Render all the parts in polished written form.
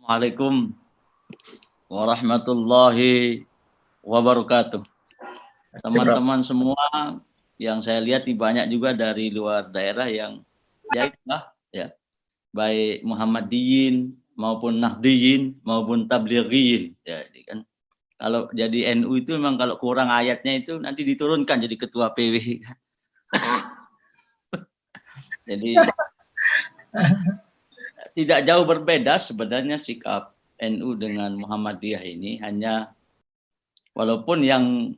Assalamualaikum warahmatullahi wabarakatuh. Teman-teman semua yang saya lihat banyak juga dari luar daerah yang ya, baik Muhammadiyin maupun Nahdiyin maupun Tablighiyin. Jadi kan kalau jadi NU itu memang kalau kurang ayatnya itu nanti diturunkan jadi ketua PW. Jadi tidak jauh berbeda sebenarnya sikap NU dengan Muhammadiyah ini, hanya walaupun yang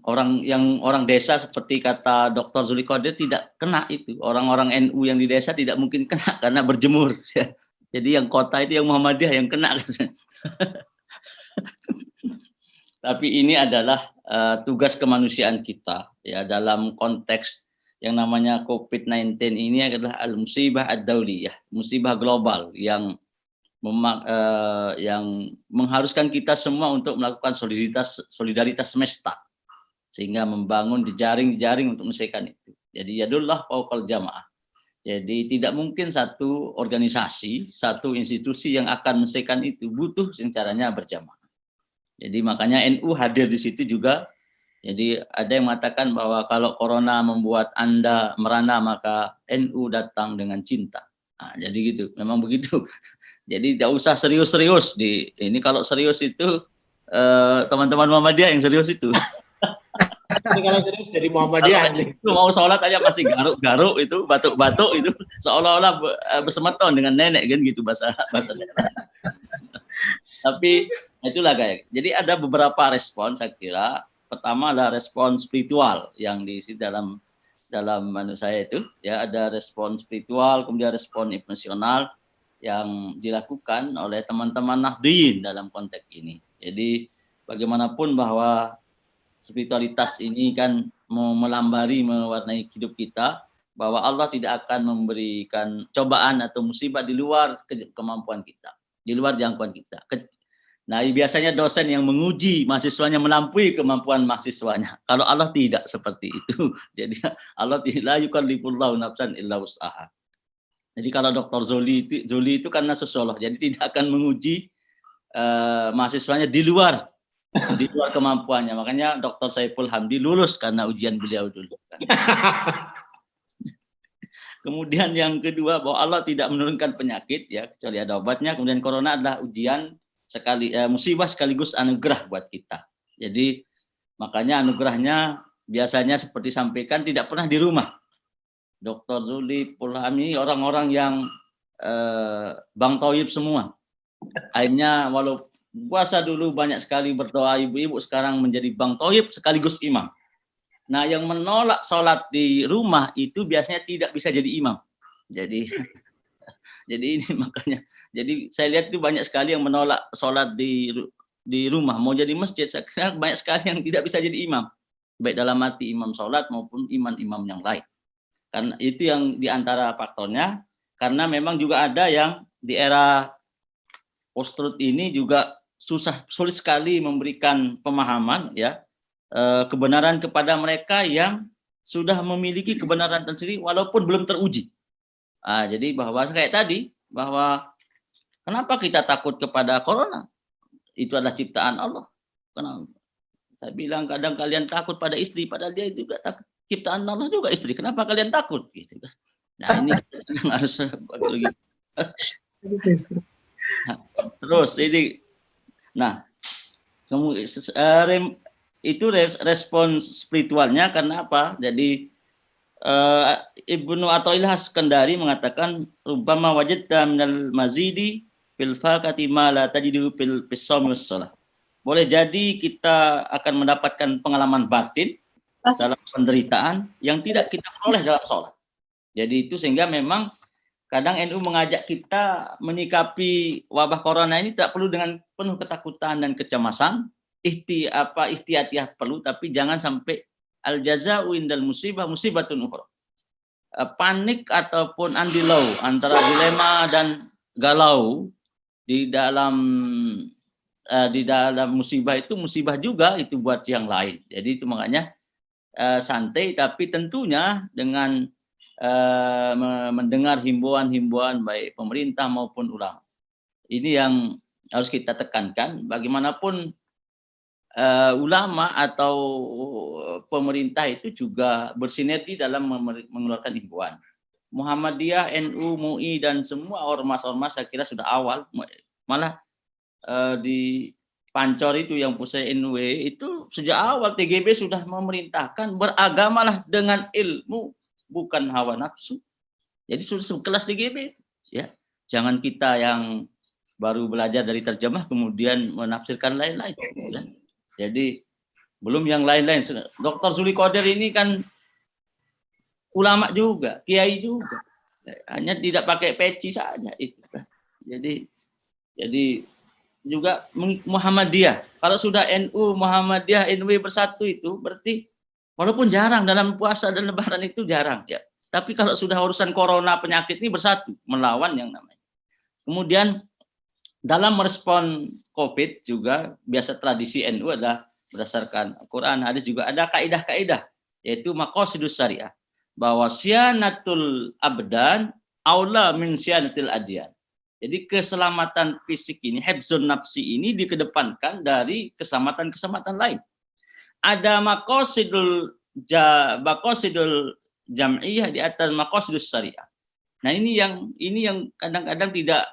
orang desa seperti kata Dr. Zulikodir tidak kena itu. Orang-orang NU yang di desa tidak mungkin kena karena berjemur. Jadi yang kota itu yang Muhammadiyah yang kena. Tapi ini adalah tugas kemanusiaan kita ya dalam konteks yang namanya COVID-19 ini adalah al-musibah ad-dauliyah, musibah global yang mengharuskan kita semua untuk melakukan solidaritas semesta sehingga membangun jejaring-jejaring untuk menyelesaikan itu. Jadi yadullah fauqal jamaah. Jadi tidak mungkin satu organisasi, satu institusi yang akan menyelesaikan itu, butuh caranya berjamaah. Jadi makanya NU hadir di situ juga. Jadi ada yang mengatakan bahwa kalau corona membuat Anda merana, maka NU datang dengan cinta. Nah, jadi gitu, memang begitu. Jadi tidak usah serius-serius ini kalau serius itu teman-teman Muhammadiyah yang serius itu. Ini kalau serius jadi Muhammadiyah ini. Itu mau sholat aja masih garuk-garuk itu, batuk-batuk itu seolah-olah bersemeton dengan nenek kan gitu bahasa daerah. Tapi itulah kayak. Jadi ada beberapa respon saya kira. Pertama adalah respon spiritual yang di dalam menurut saya itu ya, ada respon spiritual, kemudian respon emosional yang dilakukan oleh teman-teman Nahdiyin dalam konteks ini. Jadi bagaimanapun bahwa spiritualitas ini kan melambari, mewarnai hidup kita, bahwa Allah tidak akan memberikan cobaan atau musibah di luar kemampuan kita, di luar jangkauan kita. Nah, biasanya dosen yang menguji mahasiswanya melampaui kemampuan mahasiswanya. Kalau Allah tidak seperti itu. Jadi Allah la yukallifullahu nafsan illa wus'aha. Jadi kalau Dr. Zuli itu karena sosiolog, jadi tidak akan menguji mahasiswanya di luar kemampuannya. Makanya Dr. Saiful Hamdi lulus karena ujian beliau dulu. Kemudian yang kedua, bahwa Allah tidak menurunkan penyakit ya kecuali ada obatnya. Kemudian corona adalah ujian musibah sekaligus anugerah buat kita. Jadi makanya anugerahnya biasanya seperti sampaikan tidak pernah di rumah. Dr. Zuli Pulhami orang-orang yang Bang Toyib semua. Akhirnya walau puasa dulu banyak sekali berdoa, ibu-ibu sekarang menjadi Bang Toyib sekaligus imam. Nah, yang menolak sholat di rumah itu biasanya tidak bisa jadi imam. Jadi ini makanya. Jadi saya lihat itu banyak sekali yang menolak sholat di rumah. Mau jadi masjid, saya kira banyak sekali yang tidak bisa jadi imam. Baik dalam arti imam sholat maupun imam-imam yang lain. Karena itu yang diantara faktornya. Karena memang juga ada yang di era post-truth ini juga sulit sekali memberikan pemahaman ya kebenaran kepada mereka yang sudah memiliki kebenaran tersendiri walaupun belum teruji. Jadi bahwa kayak tadi, bahwa kenapa kita takut kepada corona? Itu adalah ciptaan Allah. Kenapa? Saya bilang kadang kalian takut pada istri, padahal dia juga takut ciptaan Allah juga istri. Kenapa kalian takut? Gitu. Nah ini yang harus begitu. Terus ini, nah itu respon spiritualnya karena apa? Jadi Ibnu Athaillah As-Sekandari mengatakan rubbama wajadta minal mazidi fil faqati ma la tajidu fil shaum was shalah. Boleh jadi kita akan mendapatkan pengalaman batin dalam penderitaan yang tidak kita peroleh dalam sholat. Jadi itu sehingga memang kadang NU mengajak kita menyikapi wabah corona ini tidak perlu dengan penuh ketakutan dan kecemasan. Ihtiyatiyah perlu, tapi jangan sampai al-jaza'u indal musibah musibatun ukhra. Panik ataupun andilau antara dilema dan galau di dalam musibah itu musibah juga itu buat yang lain. Jadi itu makanya santai, tapi tentunya dengan mendengar himbauan-himbauan baik pemerintah maupun ulama. Ini yang harus kita tekankan. Bagaimanapun ulama atau pemerintah itu juga bersinergi dalam mengeluarkan himbauan. Muhammadiyah, NU, MUI dan semua ormas-ormas saya kira sudah awal, malah di Pancor itu yang pusat NW itu sejak awal TGB sudah memerintahkan beragamalah dengan ilmu bukan hawa nafsu. Jadi sudah sekelas TGB ya. Jangan kita yang baru belajar dari terjemah kemudian menafsirkan lain-lain ya. Jadi belum yang lain-lain. Dr. Zuli Qadir ini kan ulama juga, kiai juga. Hanya tidak pakai peci saja itu. Jadi juga Muhammadiyah. Kalau sudah NU, Muhammadiyah, NW bersatu itu berarti walaupun jarang dalam puasa dan lebaran itu jarang ya. Tapi kalau sudah urusan corona penyakit ini bersatu melawan yang namanya. Kemudian dalam merespon COVID juga biasa tradisi NU adalah berdasarkan Al-Quran, hadis juga ada kaidah-kaidah yaitu maqasidus syariah bahwa sianatul abdan aula min sianatil adyan. Jadi keselamatan fisik ini, hifdzun nafsi ini dikedepankan dari keselamatan-keselamatan lain. Ada maqasidul jam'iyah di atas maqasidus syariah. Nah, ini yang kadang-kadang tidak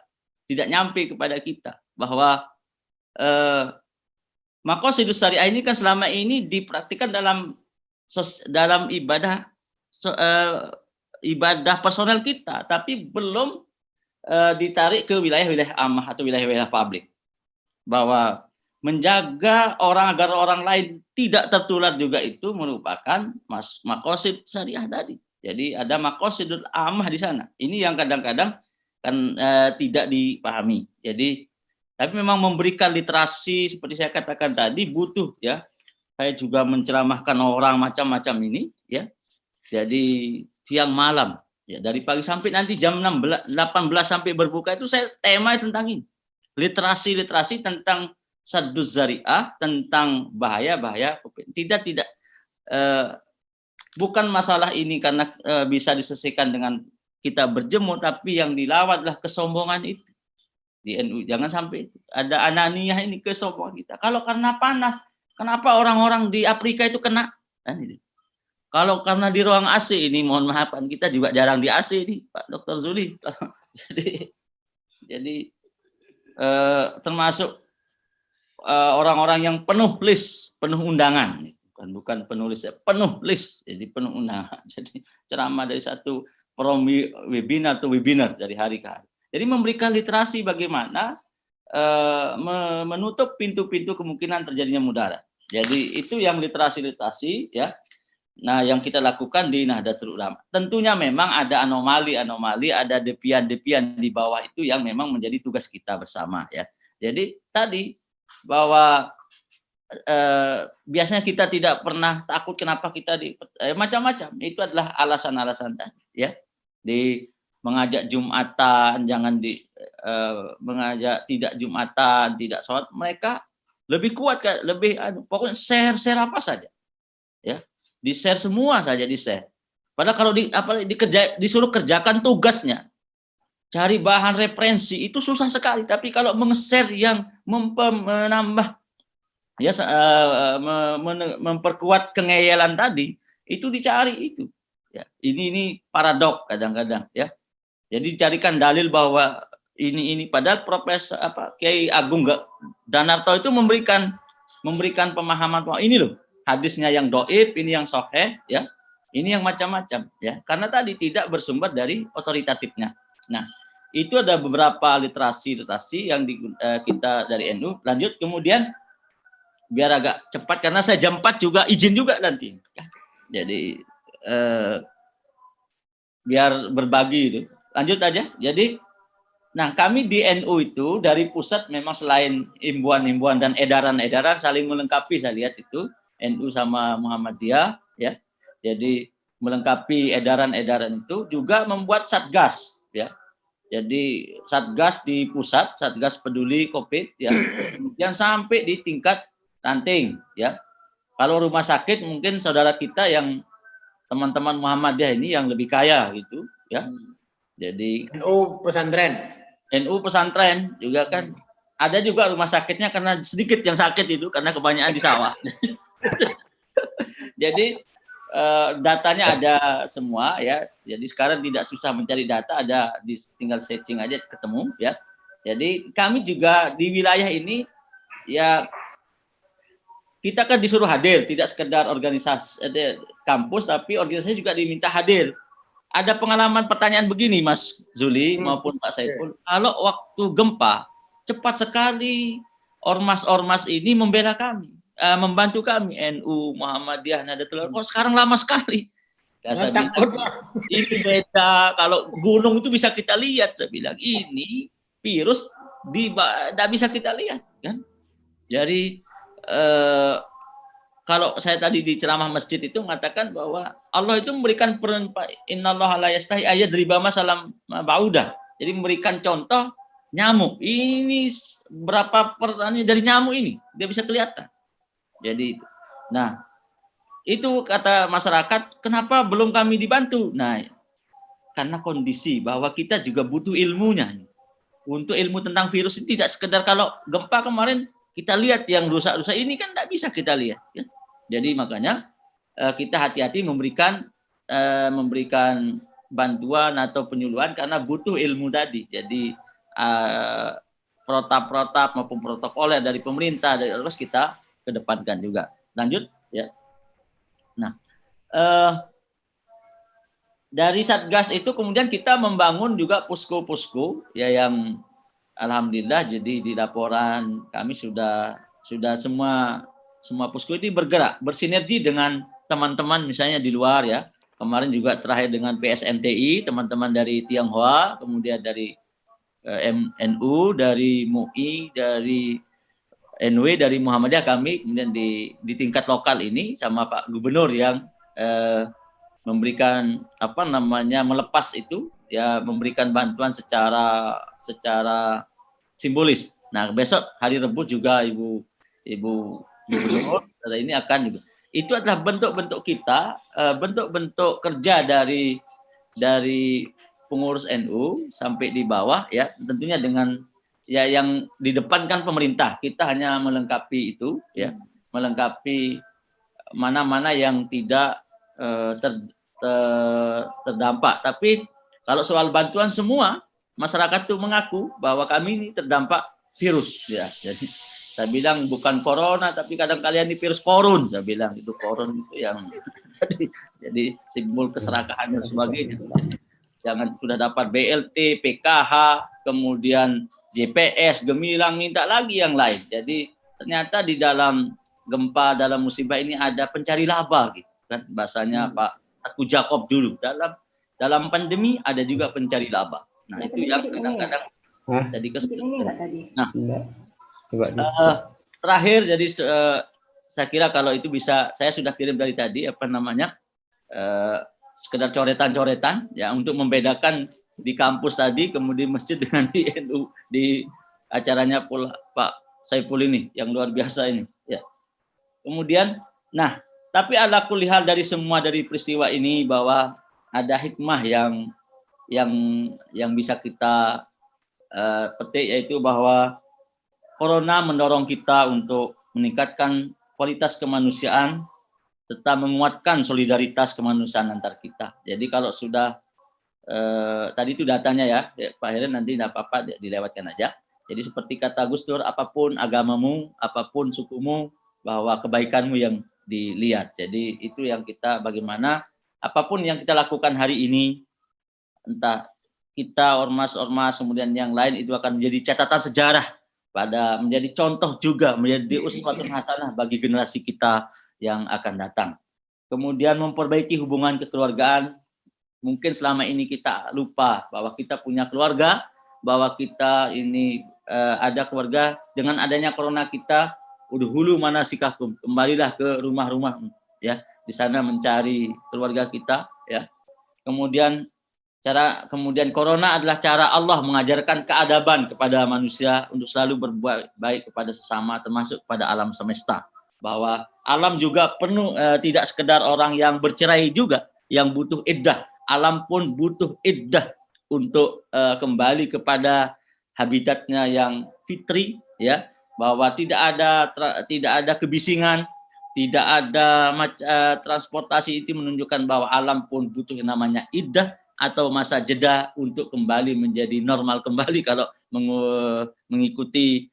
nyampe kepada kita bahwa maqasidus syariah ini kan selama ini dipraktikkan dalam ibadah personal kita, tapi belum ditarik ke wilayah-wilayah ammah atau wilayah-wilayah publik, bahwa menjaga orang agar orang lain tidak tertular juga itu merupakan maqasid syariah tadi. Jadi ada maqasidul ammah di sana. Ini yang kadang-kadang kan tidak dipahami. Jadi tapi memang memberikan literasi seperti saya katakan tadi butuh ya. Saya juga menceramahkan orang macam-macam ini ya. Jadi siang malam ya, dari pagi sampai nanti jam 18 sampai berbuka itu saya tema tentang ini. Literasi tentang sadduz zari'ah, tentang bahaya-bahaya tidak bukan masalah ini karena bisa diselesaikan dengan kita berjemur, tapi yang dilawan adalah kesombongan itu di NU. Jangan sampai ada ananiyah ini, kesombongan kita. Kalau karena panas, kenapa orang-orang di Afrika itu kena? Kalau karena di ruang AC ini, mohon maaf, kita juga jarang di AC ini, Pak Dr. Zuli. jadi termasuk orang-orang yang penuh list, penuh undangan, bukan penulis, penuh list, jadi penuh undangan. Jadi ceramah dari satu webinar atau webinar dari hari ke hari. Jadi memberikan literasi bagaimana menutup pintu-pintu kemungkinan terjadinya mudarat. Jadi itu yang literasi ya. Nah, yang kita lakukan di Nahdlatul Ulama. Tentunya memang ada anomali, ada depian di bawah itu yang memang menjadi tugas kita bersama ya. Jadi tadi bahwa biasanya kita tidak pernah takut kenapa kita macam-macam. Itu adalah alasan-alasan tadi ya. Di mengajak Jumatan, jangan mengajak tidak Jumatan, tidak sholat, mereka lebih kuat, lebih pokoknya share apa saja ya. Di-share semua saja, di-share. Padahal kalau disuruh kerjakan tugasnya, cari bahan referensi itu susah sekali. Tapi kalau meng-share yang menambah ya memperkuat kengeyelan tadi, itu dicari itu. Ya, ini paradok kadang-kadang ya. Jadi carikan dalil bahwa ini padahal Profesor Kiai Agung Danarto itu memberikan pemahaman bahwa ini loh hadisnya yang doib, ini yang sahih ya, ini yang macam-macam ya, karena tadi tidak bersumber dari otoritatifnya. Nah, itu ada beberapa literasi yang kita dari NU. Lanjut kemudian biar agak cepat karena saya jam 4 juga izin juga nanti ya. Jadi biar berbagi itu. Lanjut aja. Jadi nah, kami di NU itu dari pusat memang selain himbauan-himbauan dan edaran-edaran saling melengkapi, saya lihat itu NU sama Muhammadiyah ya. Jadi melengkapi edaran-edaran itu juga membuat satgas ya. Jadi satgas di pusat, satgas peduli COVID ya. Kemudian sampai di tingkat ranting ya. Kalau rumah sakit mungkin saudara kita yang teman-teman Muhammadiyah ini yang lebih kaya gitu ya. Jadi NU pesantren juga kan ada juga rumah sakitnya karena sedikit yang sakit itu karena kebanyakan di sawah. Jadi datanya ada semua ya. Jadi sekarang tidak susah mencari data, ada tinggal searching aja ketemu ya. Jadi kami juga di wilayah ini ya kita kan disuruh hadir, tidak sekedar organisasi kampus tapi organisasi juga diminta hadir. Ada pengalaman pertanyaan begini Mas Zuli maupun Pak Saiful, kalau waktu gempa cepat sekali ormas-ormas ini membela kami, membantu kami, NU, Muhammadiyah, Nahdlatul Ulama. Sekarang lama sekali. Ya, saya bilang, ini beda. Kalau gunung itu bisa kita lihat, saya bilang ini virus tidak bisa kita lihat, kan? Jadi kalau saya tadi di ceramah masjid itu mengatakan bahwa Allah itu memberikan perintah innallaha la yastahi ayadriba masalam baudah. Jadi memberikan contoh nyamuk. Ini berapa pertanyaan dari nyamuk ini dia bisa kelihatan. Jadi nah, itu kata masyarakat, kenapa belum kami dibantu? Nah, karena kondisi bahwa kita juga butuh ilmunya. Untuk ilmu tentang virus ini tidak sekedar kalau gempa kemarin kita lihat yang rusak-rusak ini kan tidak bisa kita lihat. Ya. Jadi makanya kita hati-hati memberikan bantuan atau penyuluhan karena butuh ilmu tadi. Jadi protap-protap maupun protokoler dari pemerintah dari harus kita kedepankan juga. Lanjut ya. Nah, dari Satgas itu kemudian kita membangun juga posko-posko ya yang alhamdulillah jadi di laporan kami sudah semua posko ini bergerak bersinergi dengan teman-teman misalnya di luar ya. Kemarin juga terakhir dengan PSNTI, teman-teman dari Tionghoa, kemudian dari NU, dari MUI, dari NW, dari Muhammadiyah kami, kemudian di tingkat lokal ini sama Pak Gubernur yang memberikan melepas itu ya, memberikan bantuan secara simbolis. Nah, besok hari Rabu juga Ibu Gubernur ini akan juga. Itu adalah bentuk-bentuk kita, bentuk-bentuk kerja dari pengurus NU sampai di bawah ya, tentunya dengan ya yang di depan kan pemerintah. Kita hanya melengkapi itu ya, melengkapi mana-mana yang tidak terdampak. Tapi kalau soal bantuan semua masyarakat itu mengaku bahwa kami ini terdampak virus ya. Jadi saya bilang bukan corona tapi kadang kalian ini virus korun. Saya bilang itu korun itu yang jadi simbol keserakahan dan sebagainya. Jangan sudah dapat BLT, PKH, kemudian JPS, gemilang, minta lagi yang lain. Jadi ternyata di dalam gempa, dalam musibah ini ada pencari laba gitu kan, bahasanya Pak Aku Jakob dulu. Dalam pandemi ada juga pencari laba. Nah, itu yang kadang-kadang jadi kesulitan. Nah, terakhir jadi saya kira kalau itu bisa saya sudah kirim dari tadi sekedar coretan-coretan ya untuk membedakan di kampus tadi kemudian masjid dengan di NU di acaranya Pak Saiful ini yang luar biasa ini ya. Kemudian nah, tapi ala kulihal dari semua dari peristiwa ini bahwa ada hikmah yang bisa kita petik, yaitu bahwa corona mendorong kita untuk meningkatkan kualitas kemanusiaan serta menguatkan solidaritas kemanusiaan antar kita. Jadi kalau sudah tadi itu datanya ya Pak Herin, nanti tidak apa-apa dilewatkan aja. Jadi seperti kata Gus Dur, apapun agamamu, apapun sukumu, bahwa kebaikanmu yang dilihat. Jadi itu yang kita bagaimana apapun yang kita lakukan hari ini, entah kita ormas-ormas kemudian yang lain, itu akan menjadi catatan sejarah, menjadi contoh juga, menjadi uswatun hasanah bagi generasi kita yang akan datang. Kemudian memperbaiki hubungan kekeluargaan. Mungkin selama ini kita lupa bahwa kita punya keluarga, bahwa kita ini ada keluarga. Dengan adanya corona kita udhulu manasikakum, kembalilah ke rumah-rumah ya, di sana mencari keluarga kita ya. Kemudian corona adalah cara Allah mengajarkan keadaban kepada manusia untuk selalu berbuat baik kepada sesama, termasuk kepada alam semesta. Bahwa alam juga penuh tidak sekedar orang yang bercerai juga yang butuh iddah, alam pun butuh iddah untuk kembali kepada habitatnya yang fitri ya, bahwa tidak ada kebisingan, tidak ada transportasi. Itu menunjukkan bahwa alam pun butuh yang namanya iddah atau masa jeda untuk kembali menjadi normal kembali kalau mengikuti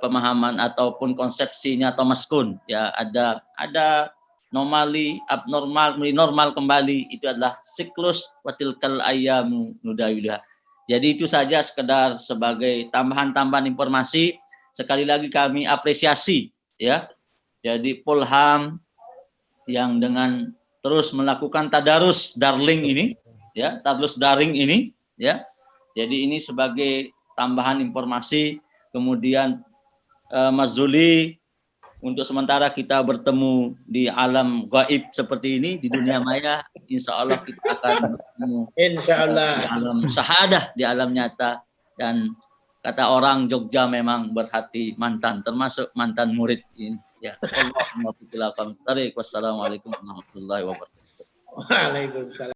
pemahaman ataupun konsepsinya Thomas Kuhn. Ya, ada normali, abnormal, normal kembali. Itu adalah siklus watilkal ayyamu nudawiluha. Jadi itu saja sekedar sebagai tambahan informasi. Sekali lagi kami apresiasi, ya. Jadi Polham yang dengan terus melakukan tadarus darling ini, ya, tadarus daring ini, ya. Jadi ini sebagai tambahan informasi. Kemudian Mas Zuli, untuk sementara kita bertemu di alam gaib seperti ini, di dunia maya, insya Allah kita akan bertemu di alam syahadah, di alam nyata. Dan kata orang Jogja memang berhati mantan, termasuk mantan murid ini. Ya, Wassalamualaikum warahmatullahi wabarakatuh. Waalaikumsalam.